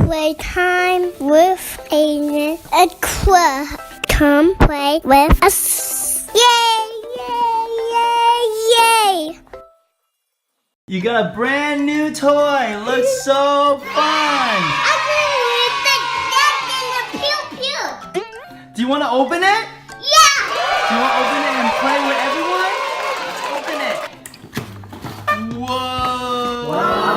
Playtime with Aiden and Club. Come play with us. Yay, yay, yay, yay. You got a brand new toy. Looks so fun. Do you want to open it? Yeah. Do you want to open it and play with everyone? Let's open it. Whoa. Wow.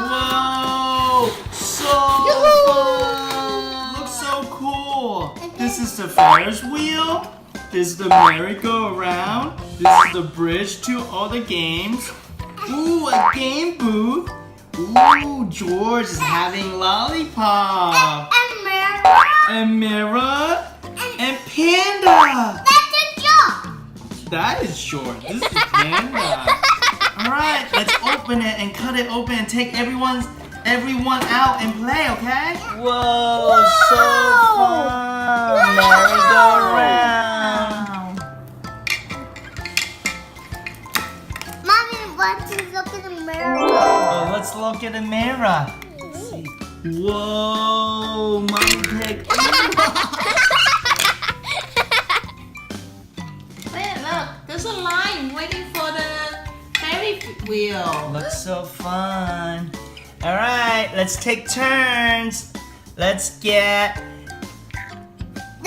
Whoa. So fun. Looks so cool. This is the Ferris wheel. This is the merry-go-round. This is the bridge to all the games. Ooh, a game booth. Ooh, George is having lollipop. And Mira. And Panda. That's a joke. That is short. This is Panda. Alright, let's open it and cut it open and take everyone out and play, okay? Whoa, so fun. Merry-go-round. Mommy wants to look at the mirror. Oh, let's look at the mirror. Whoa, Mommy picked. Wait, look, there's a line waiting for the Ferris wheel. Looks so fun. Alright, let's take turns. Let's get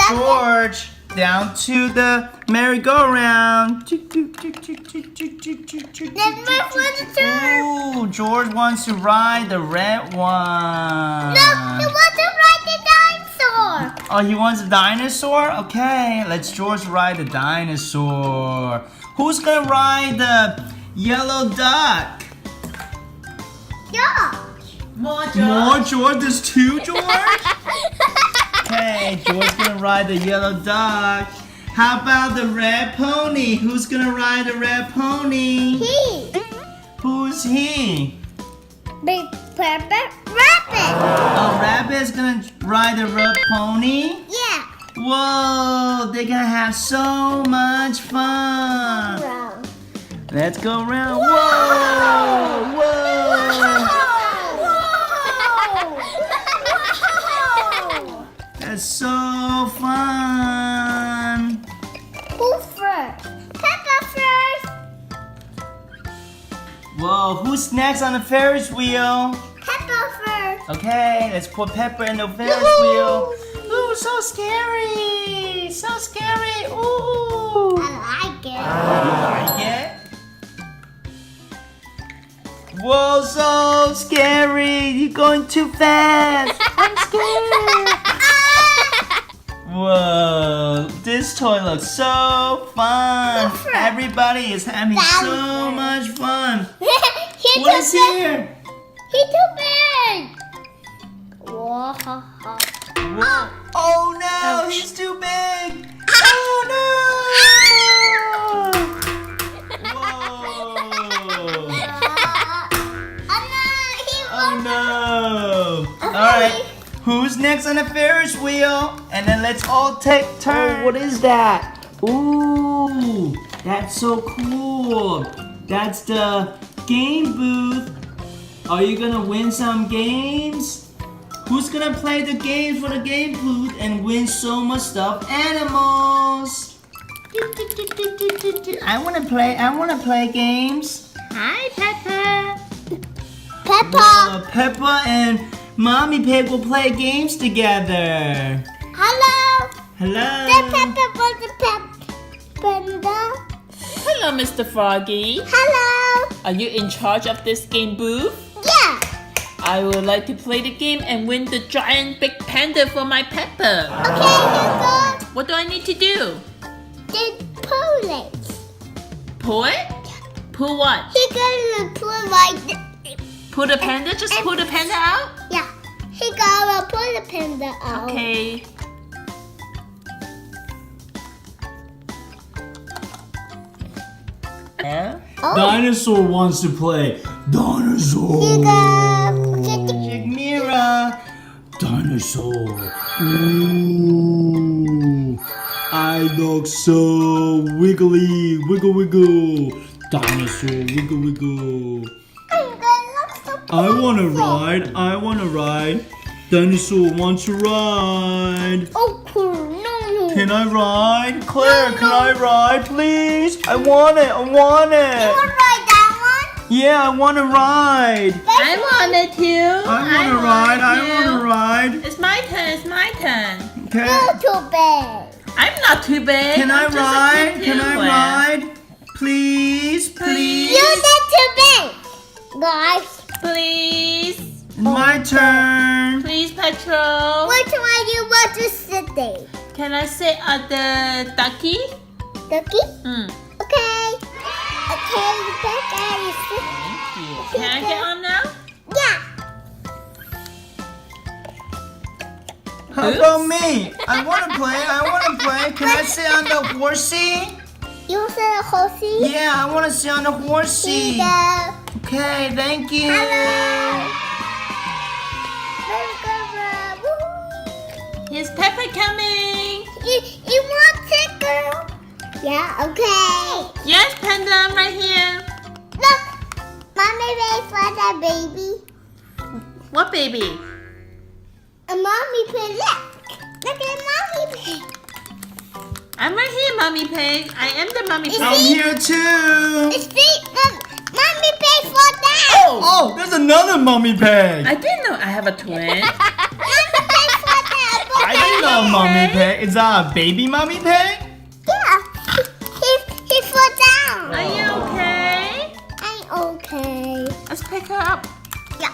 George down to the merry-go-round. Ooh, George wants to ride the red one. No, he wants to ride the dinosaur. Oh, he wants a dinosaur? Okay, let's George ride the dinosaur. Who's gonna ride the yellow duck? Yeah. More George. More George? There's two George? Okay, George's gonna ride the yellow duck. How about the red pony? Who's gonna ride the red pony? He. Who's he? Big Peppa Rabbit. Oh, Rabbit's gonna ride the red pony? Yeah. Whoa, they're gonna have so much fun. Round. Let's go around. Whoa! Whoa! That's so fun. Who first? Peppa first. Whoa, who's next on the Ferris wheel? Peppa first. Okay, let's put Peppa in the Ferris wheel. Ooh, so scary. So scary. Ooh. I like it. You like it? Whoa, so scary. You're going too fast. I'm scared. Whoa, this toy looks so fun. Everybody is having so much fun. What is here? He's too big. Whoa. Whoa. Oh no, he's too big. Oh no. Whoa. Oh no. All right. Who's next on the Ferris wheel? And then let's all take turns. Oh, what is that? Ooh, that's so cool. That's the game booth. Are you gonna win some games? Who's gonna play the games for the game booth and win so much stuffed animals? I wanna play games. Hi, Peppa. Peppa. Peppa and Mommy Pig will play games together. Hello. Hello. The Peppa was the Panda. Hello, Mr. Froggy. Hello. Are you in charge of this game booth? Yeah. I would like to play the game and win the giant big panda for my Peppa. Okay, you go. What do I need to do? The police. Pull it? Pull what? He gonna pull like this. Pull the panda? Just pull the panda out? Yeah. He gonna pull the panda out. Okay. Yeah? Oh. Dinosaur wants to play. Dinosaur. He gonna get the Mira. Dinosaur. Ooh. I look so wiggly. Wiggle, wiggle. Dinosaur. Wiggle, wiggle. I'm gonna I want to ride. I want to ride. Dinosaur wants to ride. Oh, cool. No. Can I ride? Claire, can I ride, please? I want it. I want You it. want to ride that one? Yeah, I want to ride. I want it too. I want to ride. I want to ride. It's my turn. It's my turn. Okay. Not too bad. I'm not too big. Can I I'm just a ride? kid Can too, I Claire. ride? Please, please. You're not too bad. Guys, Please. My turn. Please, Petrol. which one you want to sit there? Can I sit at the ducky? Ducky? Mm. Okay. Okay, you back at you sit. Thank you. Can I get on now? Yeah. How about me? I want to play. I want to play. Can I sit on the horsey? You sit a horsey? Yeah, I want to sit on the horsey. Here you go. Okay, thank you. Hello. Let's go, Woo. Here's Peppa coming. You want it, girl? Yeah, okay. Yes, Panda, I'm right here. Look, mommy made for that baby. What baby? A mommy pig. Look at mommy pig. I'm right here, Mommy Pig. I am the Mommy Pig. I'm here too. See, mommy pig for that. Oh, there's another mummy pig. I didn't know I have a twin. Mommy pig for that. I didn't know mummy pig. Is that a baby mummy pig? Yeah, he fall down. Are you okay? I'm okay. Let's pick her up. Yeah.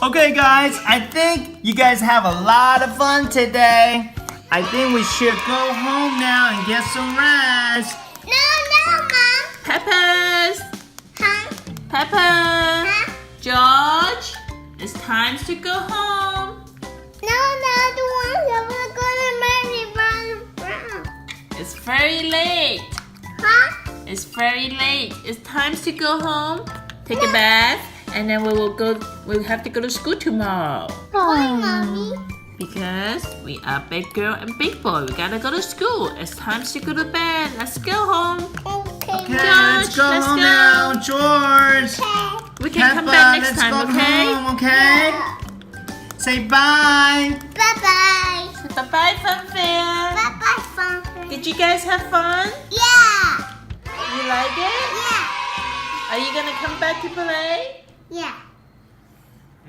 Okay, guys, I think you guys have a lot of fun today. I think we should go home now and get some rest. No, Mom. Peppers. Huh? Peppa. Huh? George. It's time to go home. No, the one that we're gonna marry run around. It's very late. Huh? It's very late. It's time to go home, take a bath, and then we'll have to go to school tomorrow. Why, Mommy? Because we are big girl and big boy. We gotta go to school. It's time to go to bed. Let's go home. Okay. Okay, let's go let's home go. now, George. We can come Peppa, back next let's time, go okay? home, okay? Say bye. Bye-bye. Bye-bye, Funfair. Bye-bye, Funfair. Did you guys have fun? Yeah. You like it? Yeah. Are you gonna come back to play? Yeah.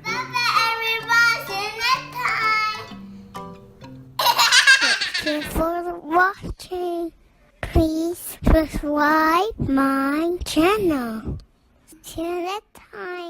Bye-bye, everyone. See you next time. Thank you for watching. Please subscribe my channel. See you next time.